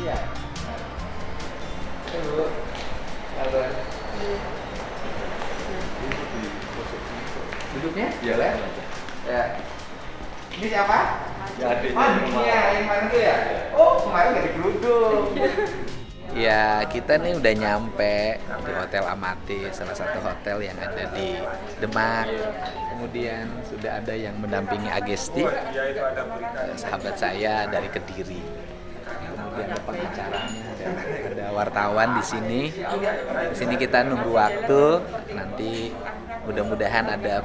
Iya. Bu. Halo. Duduknya? Boleh. Ya. Ini siapa? Jadi. Yang mana tuh ya? Oh, kemarin nggak digeruduk. Ya, kita nih udah nyampe di Hotel Amati, salah satu hotel yang ada di Demak. Kemudian sudah ada yang mendampingi Agesti, sahabat saya dari Kediri. Kemudian ada pengacaranya, ada wartawan di sini. Di sini kita nunggu waktu. Nanti mudah-mudahan ada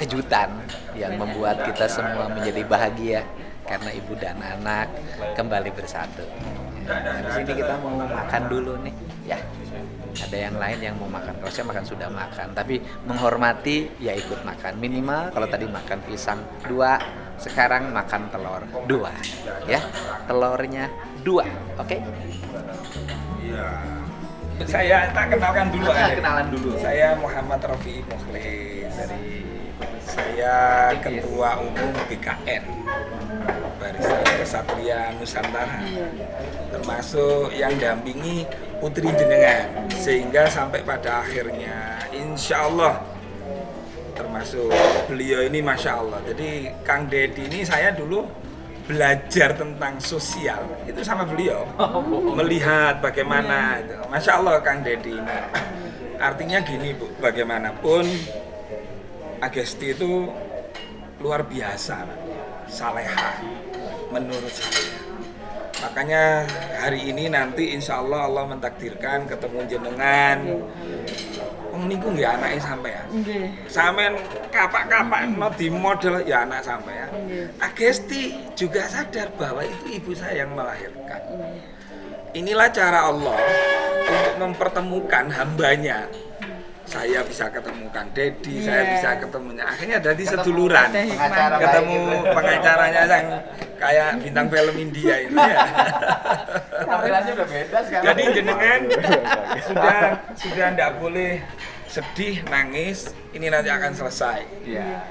kejutan yang membuat kita semua menjadi bahagia karena ibu dan anak kembali bersatu. Di sini kita mau makan dulu nih, ya. Ada yang lain yang mau makan. Kalau saya makan sudah makan, tapi menghormati ya ikut makan. Minimal kalau tadi makan pisang 2, sekarang makan telur 2, ya. Telurnya 2, oke? Iya. Saya tak kenalkan dulu aja. Kenalan dulu. Saya Muhammad Rafi'i Mukhlis. Saya Ketua Umum BKN Barisan Kesatria Nusantara, termasuk yang dampingi putri jenengan, sehingga sampai pada akhirnya insya Allah termasuk beliau ini masya Allah. Jadi Kang Deddy ini saya dulu belajar tentang sosial itu sama beliau, melihat bagaimana itu. Masya Allah Kang Deddy ini. Artinya gini Bu, bagaimanapun Agesti itu luar biasa, salehah menurut saya. Makanya hari ini nanti insya Allah Allah mentakdirkan ketemu jenengan. Niku nggih anake sampean. Nggih. Sampean kapak-kapak no di model ya anak sampean. Agesti juga sadar bahwa itu ibu saya yang melahirkan. Inilah cara Allah untuk mempertemukan hambanya. Saya bisa ketemukan Deddy, saya bisa ketemunya. Akhirnya jadi seduluran. Ketemu pengacaranya yang kayak bintang film India ini ya. Tampilannya udah beda sekarang. Jadi jenengan sudah tidak boleh sedih, nangis. Ini nanti akan selesai. Iya.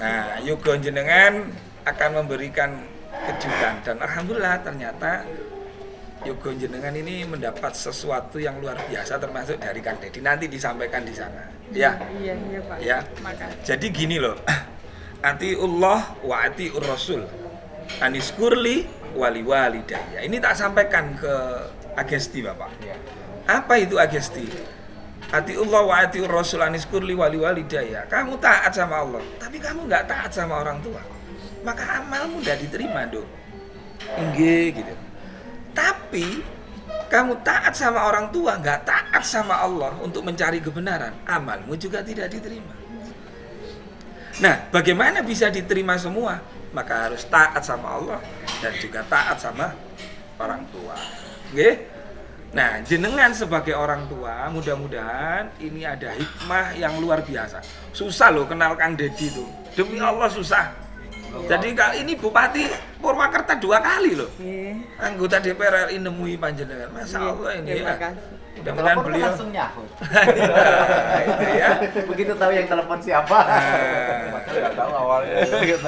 Nah, yoga jenengan akan memberikan kejutan dan alhamdulillah ternyata yoga jenengan ini mendapat sesuatu yang luar biasa termasuk dari Kang Deddy, nanti disampaikan di sana. Ya. Iya Pak. Ya. Makasih. Jadi gini loh. Atiullah wa atiur rasul. Aniskurli wali walidayya. Ini tak sampaikan ke Agesti Bapak. Iya. Apa itu Agesti? Atiullah wa atiur rasul aniskurli wali walidayya. Kamu taat sama Allah, tapi kamu nggak taat sama orang tua. Maka amalmu udah diterima, Dok. Nggih gitu. Tapi kamu taat sama orang tua, nggak taat sama Allah untuk mencari kebenaran, amalmu juga tidak diterima. Nah, bagaimana bisa diterima semua? Maka harus taat sama Allah dan juga taat sama orang tua. Oke? Nah, jenengan sebagai orang tua, mudah-mudahan ini ada hikmah yang luar biasa. Susah loh kenal Kang Deddy tuh. Demi Allah susah. Jadi kali ini Bupati Purwakarta 2 kali loh. Anggota DPR RI nemui panjenengan. Masya Allah ini ya. Mudah-mudahan beliau langsung nyahut. itu ya. Begitu tahu yang telepon siapa. Nggak tahu awalnya.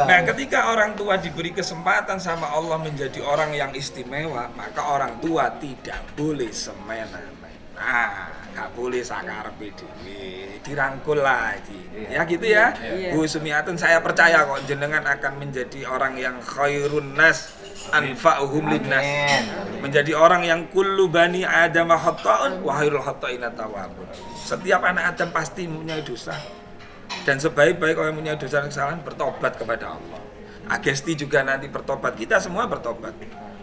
Nah, ketika orang tua diberi kesempatan sama Allah menjadi orang yang istimewa, maka orang tua tidak boleh semena-mena. Nah, gak boleh sakarpe dhewe, dirangkul lagi. Ya gitu ya. Bu Sumiatun, saya percaya kok jenengan akan menjadi orang yang khairun nas anfa'uhum linnas. Menjadi orang yang kullu bani adam khata'un wa khairul khata'ina tawwabun. Setiap anak Adam pasti mempunyai dosa. Dan sebaik-baik orang yang mempunyai dosa dan kesalahan bertobat kepada Allah. Agesti juga nanti bertobat, kita semua bertobat.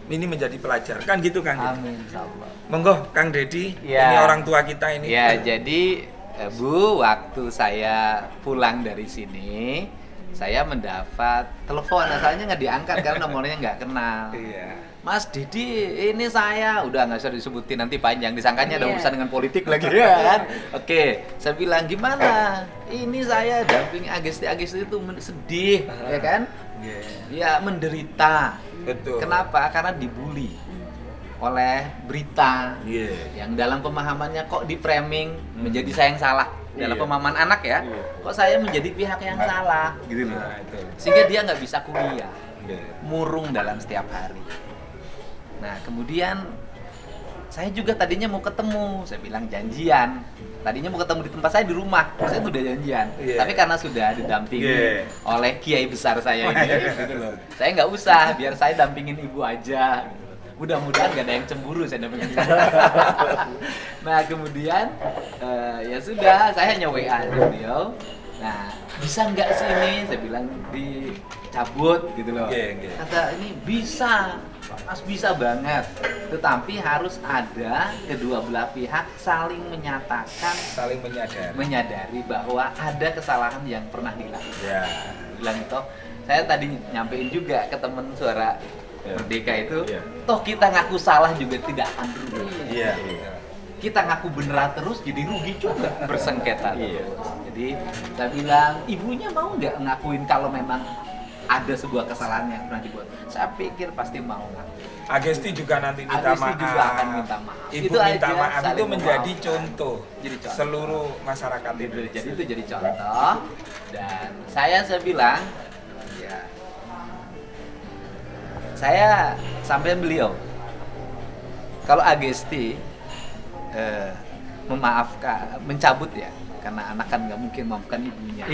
Ini menjadi pelajar, kan gitu Kang Deddy? Amin, insyaallah. Monggo Kang Deddy, Ya. ini orang tua kita ini. Ya, jadi Bu, waktu saya pulang dari sini, saya mendapat telepon, asalnya nggak diangkat karena nomornya nggak kenal. Iya. Mas Didi, ini saya udah nggak usah disebutin nanti panjang, disangkanya ada Iya. urusan dengan politik lagi ya kan? Oke, saya bilang gimana? Ini saya dampingi Agesti itu sedih, ya kan? Ya menderita. Betul. Kenapa? Karena dibully oleh berita yang dalam pemahamannya kok di framing menjadi saya yang salah dalam pemahaman anak ya. Kok saya menjadi pihak yang salah gitu loh. Sehingga dia nggak bisa kuliah, murung dalam setiap hari. Nah kemudian saya juga tadinya mau ketemu, saya bilang janjian. Tadinya mau ketemu di tempat saya di rumah, saya tuh udah janjian. Tapi karena sudah didampingi oleh kiai besar saya ini, gitu loh. Saya nggak usah, biar saya dampingin ibu aja. Mudah-mudahan nggak ada yang cemburu saya dampingin ibu. Nah kemudian ya sudah, saya hanya WA aja beliau. Nah bisa nggak sih ini? Saya bilang dicabut gitu loh. Kata ini bisa. Mas bisa banget, tetapi harus ada kedua belah pihak saling menyatakan, saling menyadari bahwa ada kesalahan yang pernah dilakukan. Bilang itu, saya tadi nyampein juga ke teman Suara Merdeka itu, toh kita ngaku salah juga tidak akan rugi. Kita ngaku beneran terus jadi rugi juga, bersengketa terus. Jadi saya bilang, ibunya mau nggak ngakuin kalau memang ada sebuah kesalahan yang pernah dibuat? Saya pikir pasti mau ngaku. Agesti juga nanti minta maaf. Juga akan minta maaf. Ibu itu minta maaf itu menjadi contoh, seluruh masyarakat Indonesia. Jadi itu jadi contoh. Dan saya bilang, ya, saya sampai beliau, kalau Agesti memaafkan, mencabut ya, karena anak kan nggak mungkin memaafkan ibunya.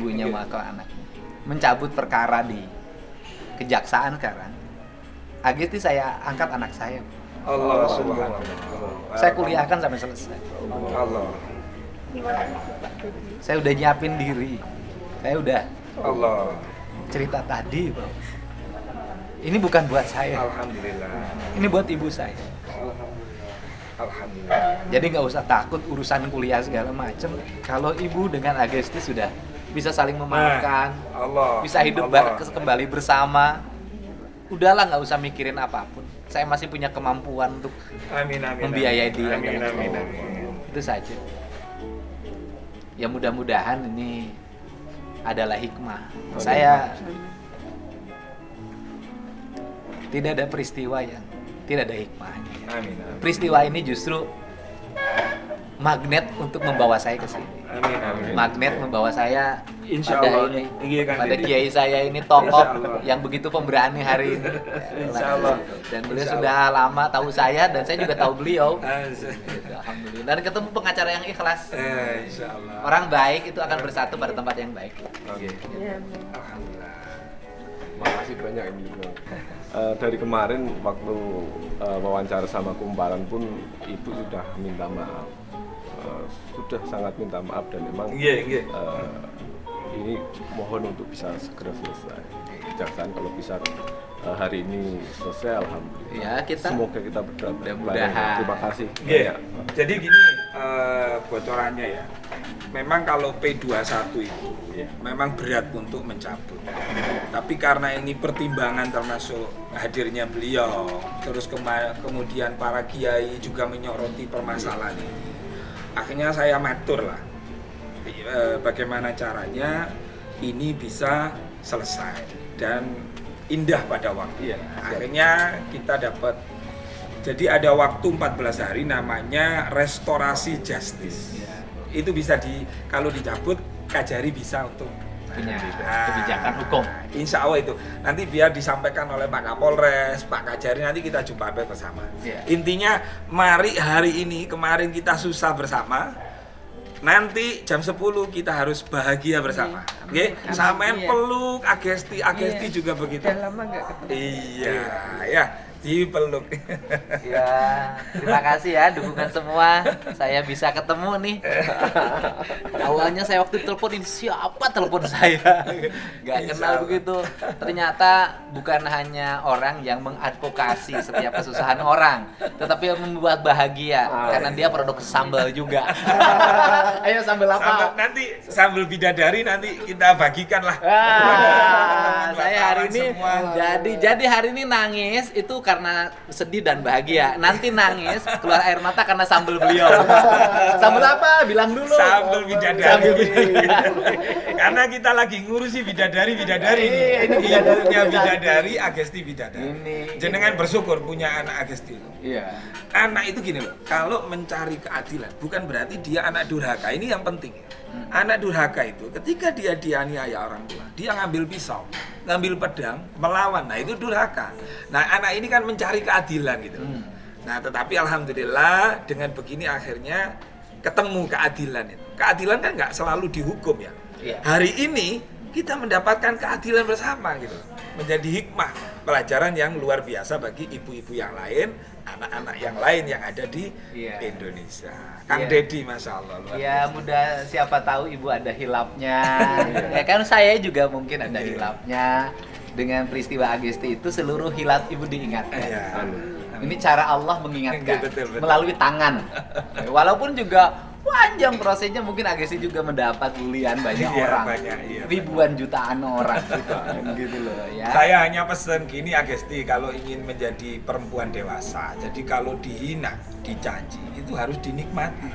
Ibunya memaafkan anak. Mencabut perkara di kejaksaan sekarang, Agesti saya angkat anak saya. Allah subhanahu. Saya kuliahkan sampai selesai. Allah. Saya udah nyiapin diri. Saya udah cerita tadi, Bro. Ini bukan buat saya. Alhamdulillah. Ini buat ibu saya. Alhamdulillah. Jadi nggak usah takut urusan kuliah segala macem. Kalau ibu dengan Agesti sudah bisa saling memaafkan, bisa hidup kembali bersama. Udahlah, nggak usah mikirin apapun. Saya masih punya kemampuan untuk membiayai dia. Amin. Itu saja. Ya mudah-mudahan ini adalah hikmah. Saya tidak ada peristiwa yang tidak ada hikmahnya. Amin. Peristiwa ini justru magnet untuk membawa saya ke sini. Amin. Magnet membawa saya Insyaallah pada kiai saya ini tokoh yang begitu pemberani hari ini. Insyaallah. Dan beliau sudah lama tahu saya dan saya juga tahu beliau. Alhamdulillah. Dan ketemu pengacara yang ikhlas. Insyaallah. Orang baik itu akan bersatu pada tempat yang baik. Alhamdulillah. Makasih banyak ini. Dari kemarin waktu wawancara sama Kumparan pun ibu sudah minta maaf. Sudah sangat minta maaf dan memang ini mohon untuk bisa segera selesai. Kejaksaan kalau bisa hari ini selesai, alhamdulillah. Ya, semoga kita berdoa. Mudah-mudahan. Terima kasih. Jadi gini bocorannya ya. Memang kalau P21 itu memang berat untuk mencabut. Tapi karena ini pertimbangan termasuk hadirnya beliau, terus kemudian para kiai juga menyoroti permasalahan ini. Akhirnya saya matur lah, bagaimana caranya ini bisa selesai dan indah pada waktu. Akhirnya kita dapat, jadi ada waktu 14 hari namanya restorasi justice. Itu bisa kalau dicabut, Kajari bisa untuk punya kebijakan hukum. Insya Allah itu nanti biar disampaikan oleh Pak Kapolres, Pak Kajari, nanti kita jumpa bersama. Intinya mari hari ini, kemarin kita susah bersama, nanti jam 10 kita harus bahagia bersama. Sampean peluk Agesti juga begitu. Udah lama nggak ketemu. Iya, dipeluk. Ya, terima kasih ya dukungan semua. Saya bisa ketemu nih. Awalnya saya waktu telepon ini siapa telepon saya? Gak kenal begitu. Ternyata bukan hanya orang yang mengadvokasi setiap kesusahan orang, tetapi yang membuat bahagia karena dia produk sambal juga. Ayo sambal apa? Nanti sambal bidadari nanti kita bagikan lah. Saya hari ini jadi hari ini nangis itu karena sedih dan bahagia. Nanti nangis keluar air mata karena sambal beliau. Sambal apa? Bilang dulu. Sambal bidadari. Karena kita lagi ngurusi bidadari ini. Ibunya bidadari, Agesti bidadari. Jenengan bersyukur punya anak Agesti. Iya. Anak itu gini loh, kalau mencari keadilan bukan berarti dia anak durhaka. Ini yang penting. Anak durhaka itu ketika dia dianiaya orang tua, dia ngambil pisau, ngambil pedang, melawan. Nah, itu durhaka. Nah, anak ini kan kan mencari keadilan gitu. Nah, tetapi alhamdulillah dengan begini akhirnya ketemu keadilan itu. Keadilan kan nggak selalu dihukum ya. Hari ini kita mendapatkan keadilan bersama gitu. Menjadi hikmah, pelajaran yang luar biasa bagi ibu-ibu yang lain, anak-anak yang lain yang ada di Indonesia. Kang Deddy, Masya Allah luar biasa. Mudah, siapa tahu ibu ada hilapnya. Ya kan saya juga mungkin ada hilapnya. Dengan peristiwa Agesti itu seluruh hilap ibu diingatkan. Ini cara Allah mengingatkan Betul. melalui tangan. Walaupun juga panjang prosesnya, mungkin Agesti juga mendapat bulian banyak orang. Ribuan jutaan orang gitu loh ya. Saya hanya pesen gini Agesti, kalau ingin menjadi perempuan dewasa, jadi kalau dihina, dicaci, itu harus dinikmati.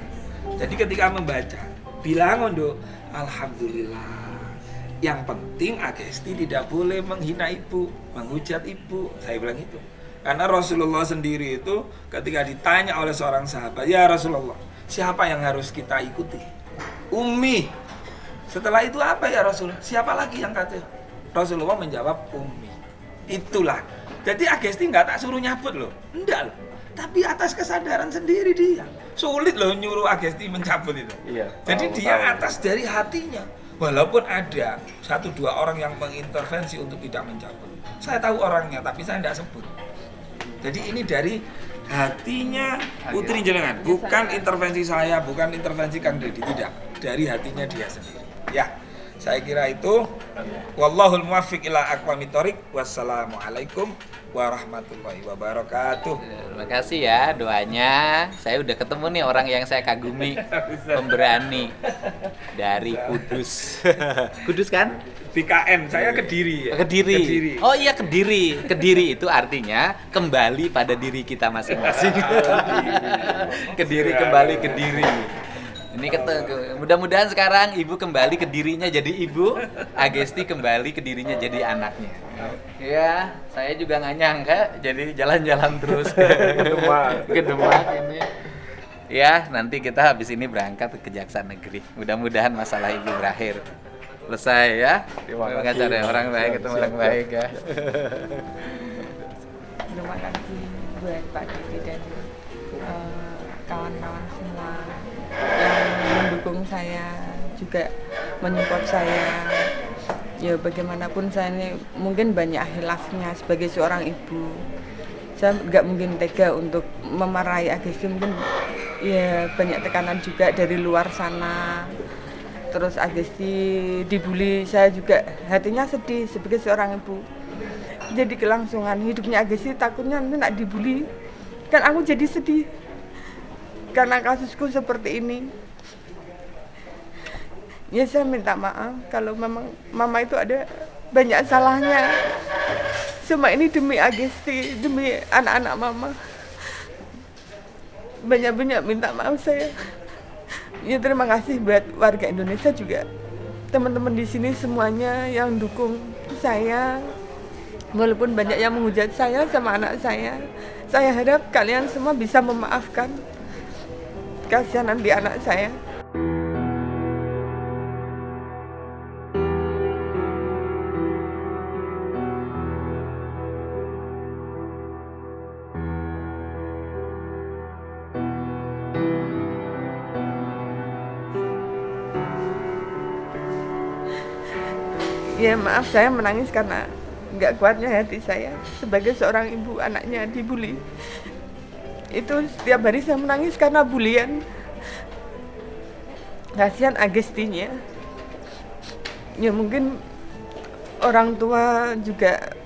Jadi ketika membaca, bilang untuk alhamdulillah. Yang penting Agesti tidak boleh menghina ibu, menghujat ibu. Saya bilang itu. Karena Rasulullah sendiri itu ketika ditanya oleh seorang sahabat, ya Rasulullah, siapa yang harus kita ikuti? Ummi. Setelah itu apa ya Rasulullah? Siapa lagi yang kata? Rasulullah menjawab Ummi. Itulah. Jadi Agesti nggak tak suruh nyabut loh. Enggak loh. Tapi atas kesadaran sendiri dia. Sulit loh nyuruh Agesti mencabut itu. Jadi dia atas dari hatinya. Walaupun ada 1-2 orang yang mengintervensi untuk tidak mencabut. Saya tahu orangnya, tapi saya tidak sebut. Jadi ini dari hatinya Putri Jenengan, bukan intervensi saya, bukan intervensi Kang Deddy, tidak. Dari hatinya dia sendiri. Ya, saya kira itu. Wallahul muwaffiq ila aqwamit thoriq. Wassalamualaikum warahmatullahi wabarakatuh. Terima kasih ya doanya. Saya udah ketemu nih orang yang saya kagumi, pemberani dari Kudus. Kudus kan? BKN, saya Kediri ya. Kediri. Oh iya Kediri. Kediri itu artinya kembali pada diri kita masing-masing. Kediri kembali ke diri. Ini mudah-mudahan sekarang ibu kembali ke dirinya jadi ibu, Agesti kembali ke dirinya jadi anaknya. Ya, saya juga nggak nyangka jadi jalan-jalan terus ke Demak ini. Ya, nanti kita habis ini berangkat ke Kejaksaan Negeri. Mudah-mudahan masalah ibu berakhir. Selesai ya. Terima kasih. Cari orang baik, ketemu orang baik ya. Terima kasih buat Pak Deddy dan kawan-kawan semua yang mendukung saya, juga menyupport saya. Ya bagaimanapun saya ini mungkin banyak khilafnya sebagai seorang ibu. Saya nggak mungkin tega untuk memarahi Agesti, mungkin ya banyak tekanan juga dari luar sana. Terus Agesti dibully, saya juga hatinya sedih sebagai seorang ibu. Jadi kelangsungan hidupnya Agesti takutnya nanti nak dibully, kan aku jadi sedih karena kasusku seperti ini. Ya saya minta maaf kalau memang mama itu ada banyak salahnya. Semua ini demi Agesti, demi anak-anak mama. Banyak-banyak minta maaf saya. Ya terima kasih buat warga Indonesia juga. Teman-teman di sini semuanya yang dukung saya. Walaupun banyak yang menghujat saya sama anak saya harap kalian semua bisa memaafkan. Kasihan nanti anak saya. Ya maaf, saya menangis karena nggak kuatnya hati saya sebagai seorang ibu anaknya dibully. Itu setiap hari saya menangis karena bulian. Kasihan Agestinya. Ya mungkin orang tua juga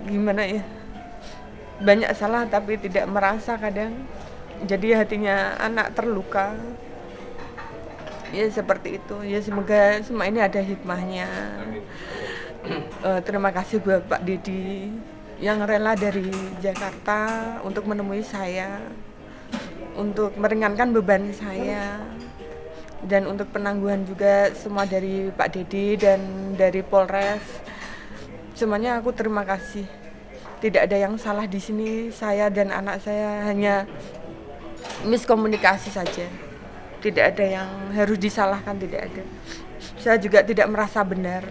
gimana ya, banyak salah tapi tidak merasa kadang. Jadi hatinya anak terluka. Ya seperti itu. Ya semoga semua ini ada hikmahnya. Terima kasih buat Pak Deddy yang rela dari Jakarta untuk menemui saya, untuk meringankan beban saya, dan untuk penangguhan juga semua dari Pak Deddy dan dari Polres. Semuanya aku terima kasih. Tidak ada yang salah di sini. Saya dan anak saya hanya miskomunikasi saja. Tidak ada yang harus disalahkan, tidak ada. Saya juga tidak merasa benar.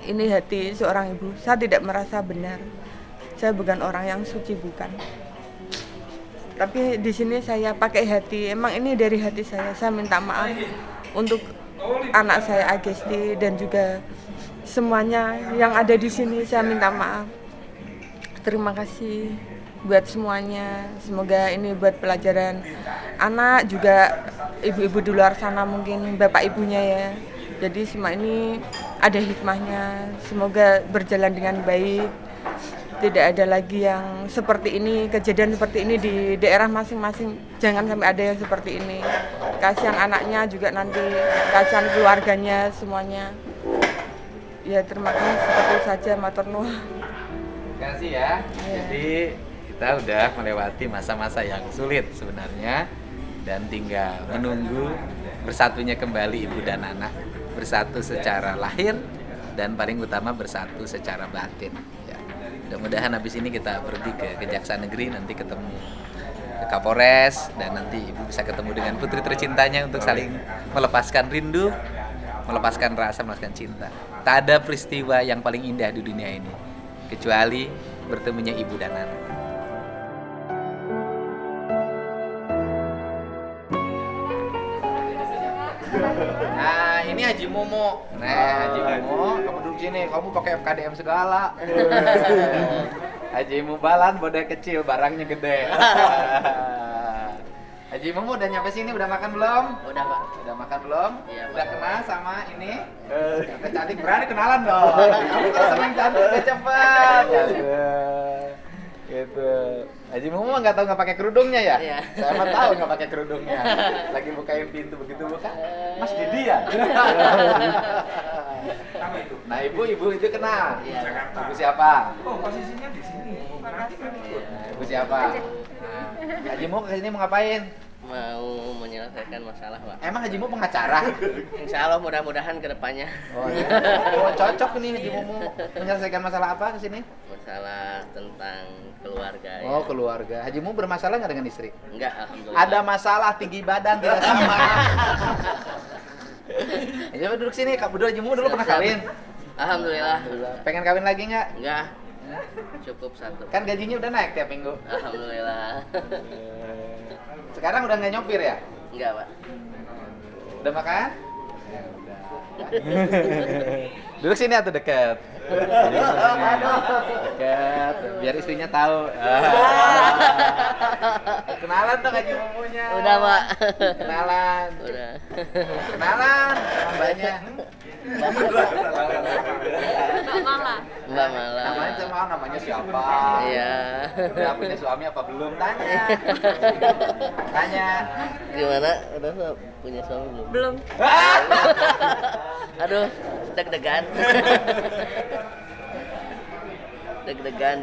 Ini hati seorang ibu, saya tidak merasa benar. Saya bukan orang yang suci, bukan. Tapi di sini saya pakai hati. Emang ini dari hati saya. Saya minta maaf untuk anak saya Agesti dan juga semuanya yang ada di sini. Saya minta maaf. Terima kasih buat semuanya. Semoga ini buat pelajaran anak, juga ibu-ibu di luar sana, mungkin bapak ibunya ya. Jadi semua ini ada hikmahnya. Semoga berjalan dengan baik. Tidak ada lagi yang seperti ini, kejadian seperti ini di daerah masing-masing. Jangan sampai ada yang seperti ini. Kasihan anaknya juga nanti, kasihan keluarganya semuanya. Ya terima kasih, seperti saja, matur nuwun. Terima kasih ya. Jadi kita udah melewati masa-masa yang sulit sebenarnya, dan tinggal menunggu bersatunya kembali ibu dan anak, bersatu secara lahir dan paling utama bersatu secara batin. Ya. Mudah-mudahan habis ini kita pergi ke Kejaksaan Negeri, nanti ketemu ke Kapolres, dan nanti ibu bisa ketemu dengan putri tercintanya untuk saling melepaskan rindu, melepaskan rasa, melepaskan cinta. Tak ada peristiwa yang paling indah di dunia ini kecuali bertemunya ibu dan anak. Nah, ini Haji Momo. Nah, Haji Momo, kamu duduk sini. Kamu pakai FKDM segala. Haji Mubalan bodai kecil, barangnya gede. Haji Momo udah nyampe sini, udah makan belum? Udah, Pak. Udah makan belum? Iya, Udah kenal sama ini? Udah cantik, berani kenalan dong. Kamu kan seneng cantik, udah cepat. Gitu. Haji Momo nggak tahu nggak pakai kerudungnya ya? Iya. Saya mah tahu nggak pakai kerudungnya. Lagi bukain pintu begitu buka, Mas Didi ya? Nah ibu itu kenal. Iya. Ibu siapa? Oh, posisinya di sini. Nah, ibu siapa? Nah, Haji Momo kesini mau ngapain? Mau menyelesaikan masalah, Pak. Emang Haji Momo pengacara? Insya Allah mudah-mudahan ke depannya. Oh, iya. Oh, cocok nih Haji Momo menyelesaikan masalah apa kesini? Masalah tentang keluarga ya. Oh, keluarga. Haji Momo bermasalah nggak dengan istri? Enggak, alhamdulillah. Ada masalah tinggi badan tidak sama. Ya coba duduk sini, Kak Budul. Haji Momo dulu pernah kawin? Alhamdulillah. Pengen kawin lagi nggak? Enggak. Cukup satu. Kan gajinya udah naik tiap minggu. Alhamdulillah. Sekarang udah nggak nyopir ya? Enggak, Pak. Udah makan? Ya udah. Duduk sini atau dekat? Dekat, biar istrinya tahu. Kenalan dong Haji Momonya. Udah, Pak. Kenalan. Udah. Kenalan sama mbaknya. Mbak Mala. Namanya sama namanya siapa? Iya. Udah punya suami apa belum? Tanya. Tanya. Gimana? Udah punya suami belum? Belum. Aduh, deg-degan. Deg-degan.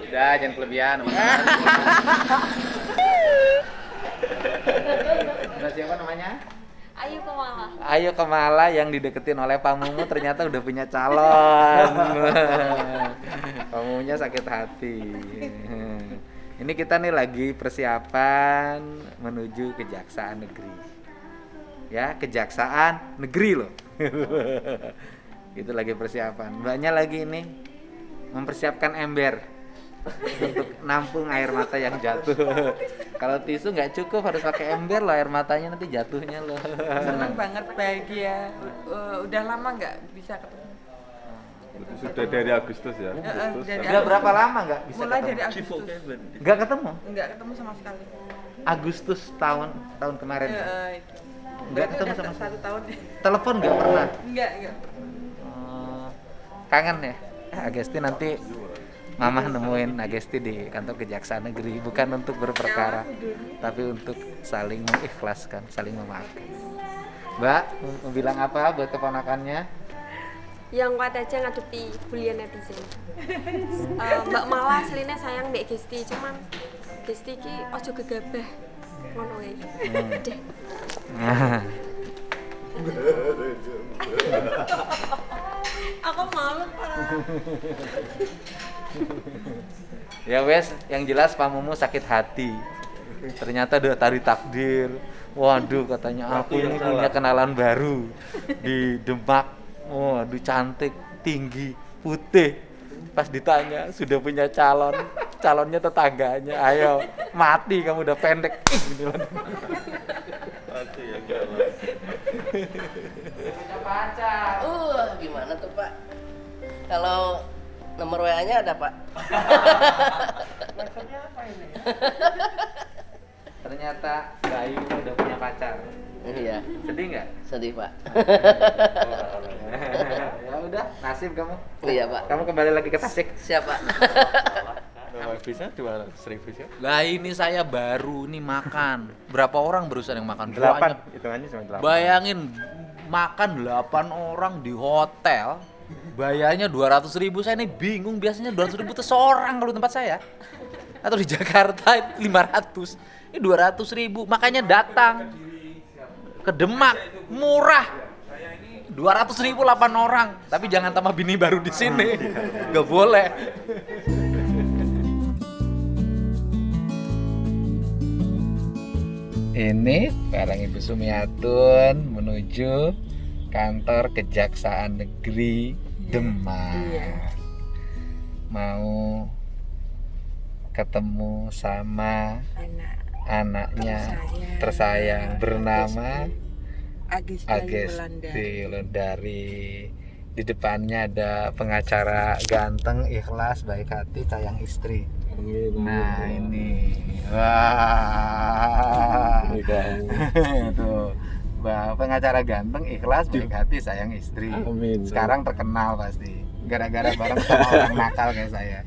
Udah jangan kelebihan. Nah, siapa namanya? Ayu Kemala yang dideketin oleh Pak Mumu ternyata udah punya calon. Pak Mumunya sakit hati. Ini kita nih lagi persiapan menuju Kejaksaan Negeri. Ya, Kejaksaan Negeri loh. Itu lagi persiapan. Mbaknya lagi ini mempersiapkan ember untuk nampung air mata yang jatuh. Kalau tisu nggak cukup, harus pakai ember loh, air matanya nanti jatuhnya loh. Senang banget, bahagia. Udah lama nggak bisa ketemu. Sudah dari Agustus ya. Agustus. dari Udah berapa lama nggak bisa Mulai ketemu? dari Agustus. Nggak ketemu? Nggak ketemu sama sekali. Agustus tahun kemarin. Itu. Nggak Berarti ketemu udah sama sekali. 1 tahun. Telepon nggak pernah. Enggak. Kangen ya? Agesti nanti Mama nemuin Agesti di kantor Kejaksaan Negeri, bukan untuk berperkara, tapi untuk saling mengikhlaskan, saling memaafkan. Mbak, mau bilang apa buat keponakannya? Yang kuat aja ngadepi bulian netizen. Mbak Mala aslinya sayang Mbak Gesti, cuman Gesti ki ojo gegabah ngono wae. Deh. Aku malu, Pak. Ya wes, yang jelas Pak Mumu sakit hati. Ternyata udah tari takdir. Waduh, katanya aku ini punya kenalan baru di Demak. Waduh, cantik, tinggi, putih. Pas ditanya sudah punya calon, calonnya tetangganya. Ayo, mati kamu udah pendek. Gini loh. Mati ya. Punya pacar. Gimana tuh Pak? Kalau nomor WA-nya ada Pak? Maksudnya apa ini? Ternyata Mbak Ayu udah punya pacar. Iya, Sedih nggak? sedih Pak. Ya udah, nasib kamu. Iya Pak. Kamu kembali lagi ke Tasik. Siapa? Bisa 200.000 sih. Lah ini saya baru nih makan. Berapa orang barusan yang makan? 8, Banyak. hitungannya cuma 8. Bayangin makan 8 orang di hotel. Bayarnya 200.000. Saya nih bingung, biasanya 200.000 itu seorang kalau di tempat saya. Atau di Jakarta itu 500. Ini 200.000. Makanya datang ke Demak murah. 200.000 8 orang. Tapi jangan tambah bini baru di sini. Gak boleh. Ini barang Ibu Sumiatun menuju kantor Kejaksaan Negeri Demak. Iya. Mau ketemu sama anaknya tersayang bernama Agesti Wulandari. Di depannya ada pengacara ganteng, ikhlas, baik hati, sayang istri. Nah ini, wah, tuh, pengacara ganteng, ikhlas, baik hati, sayang istri. Amin. Sekarang terkenal pasti, gara-gara bareng sama orang nakal kayak saya.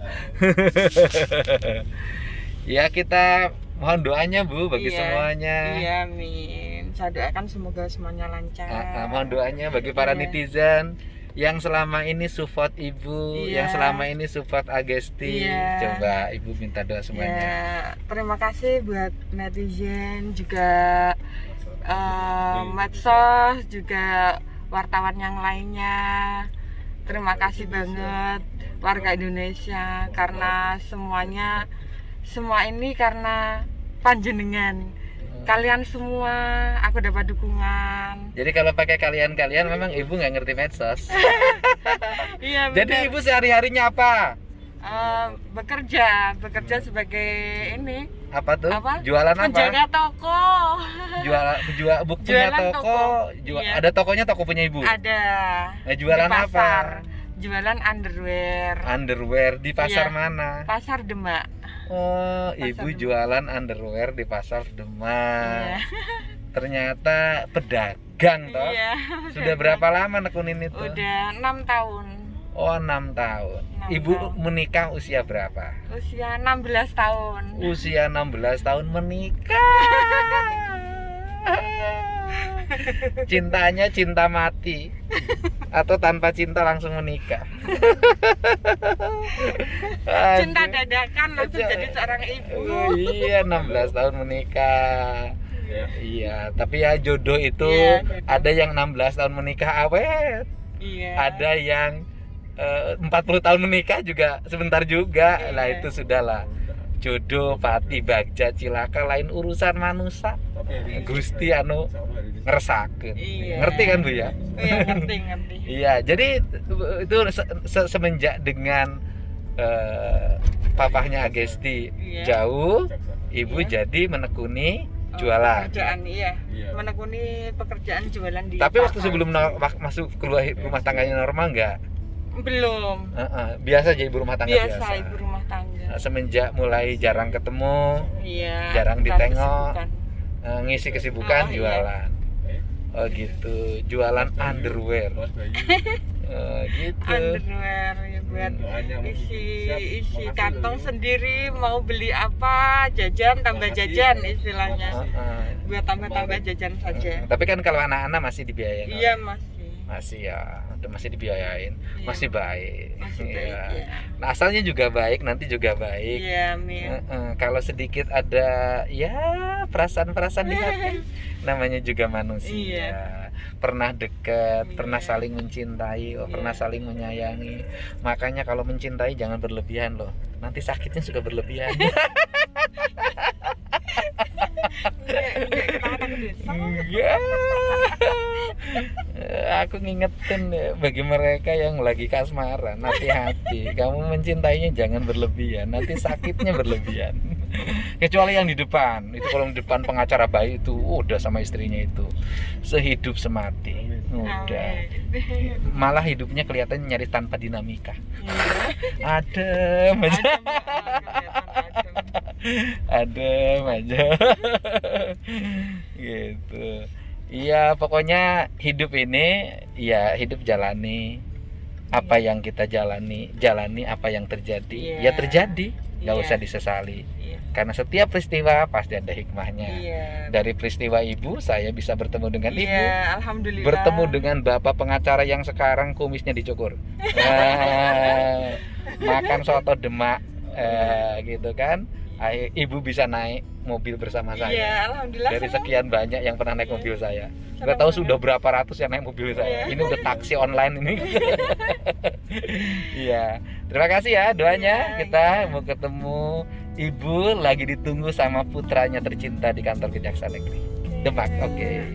Ya kita mohon doanya Bu bagi semuanya. Iya, amin. Saya doakan semoga semuanya lancar. Mohon doanya bagi para Iya. netizen yang selama ini support Ibu, Iya. yang selama ini support Agesti. Iya. Coba Ibu minta doa semuanya. Ya, terima kasih buat netizen juga, medsos juga, wartawan yang lainnya. Terima kasih banget warga Indonesia karena semua ini karena panjenengan. Kalian semua aku dapat dukungan. Jadi kalau pakai kalian-kalian memang Ibu nggak ngerti medsos. Iya, Jadi Ibu sehari-harinya apa? bekerja sebagai ini Apa tuh? apa? Jualan apa? Penjaga toko. Jual punya Jualan toko. Iya. Ada tokonya, toko punya Ibu. Ada. Jualan Di apa? pasar. Jualan underwear. Underwear di pasar Iya. mana? Pasar Demak. Oh, Pasar Ibu Demak. jualan underwear di pasar Demak. Iya. Ternyata pedagang toh. Iya. Sudah berapa lama nekunin itu? Udah 6 tahun. Oh, 6 tahun. 6 Ibu tahun. menikah usia berapa? Usia 16 tahun. Usia 16 tahun menikah. Cintanya cinta mati atau tanpa cinta langsung menikah? Cinta dadakan langsung jadi seorang ibu. Oh, iya, 16 tahun menikah. Iya, tapi ya jodoh itu Iya, jodoh. ada yang 16 tahun menikah awet. Iya. Ada yang 40 tahun menikah juga sebentar juga. Iya. Lah itu sudahlah. Jodoh, pati, bagja, cilaka lain urusan manusia. Gusti anu ngeresakeun. Iya. Ngerti kan Bu ya? Iya, ngerti. Iya, jadi itu semenjak dengan papahnya Agesti Iya. jauh, Ibu Iya. jadi menekuni jualan. Pekerjaan, iya. Menekuni pekerjaan jualan di Tapi waktu pasar. sebelum masuk keluar rumah tangganya normal enggak? Belum. Biasa jadi ibu rumah tangga biasa. Biasa ibu rumah tangga. Nah, semenjak mulai jarang ketemu, Iya. jarang bukan ditengok. kesibukan. ngisi kesibukan Oh, iya. jualan. Oh gitu, jualan underwear. Gitu. Underwear ya buat isi kantong sendiri, mau beli apa, jajan tambah jajan istilahnya. Buat tambah jajan saja. Tapi kan kalau anak-anak masih dibiayain. Iya, masih. Masih ya, masih dibiayain, Iya. masih baik. Masih baik, Iya. ya. Nah, asalnya juga baik, nanti juga baik. Iya, amin. Kalau sedikit ada ya perasaan-perasaan di hati, namanya juga manusia. Iya. Pernah dekat, Iya. pernah saling mencintai, Iya. pernah saling menyayangi. Makanya kalau mencintai jangan berlebihan loh. Nanti sakitnya suka berlebihan. Enggak, kita anak desa. Enggak. Aku ngingetin ya, bagi mereka yang lagi kasmaran, hati-hati. Kamu mencintainya jangan berlebihan, nanti sakitnya berlebihan. Kecuali yang di depan, itu kalau di depan pengacara bayi itu udah sama istrinya itu sehidup semati, udah. Malah hidupnya kelihatannya nyaris tanpa dinamika. Adem aja. Adem aja. Gitu. Iya, pokoknya hidup ini ya hidup jalani apa yang kita jalani apa yang terjadi ya terjadi, nggak usah disesali. Karena setiap peristiwa pasti ada hikmahnya. Dari peristiwa ibu saya bisa bertemu dengan ibu, Alhamdulillah. bertemu dengan bapak pengacara yang sekarang kumisnya dicukur, makan soto Demak, gitu kan. Ibu bisa naik mobil bersama saya. Alhamdulillah. Dari sekian banyak yang pernah naik mobil saya, nggak tahu sudah berapa ratus yang naik mobil saya. Ini udah taksi online ini. Iya, terima kasih ya doanya. Kita mau ketemu ibu lagi ditunggu sama putranya tercinta di kantor Kejaksaan Negeri Demak. Oke.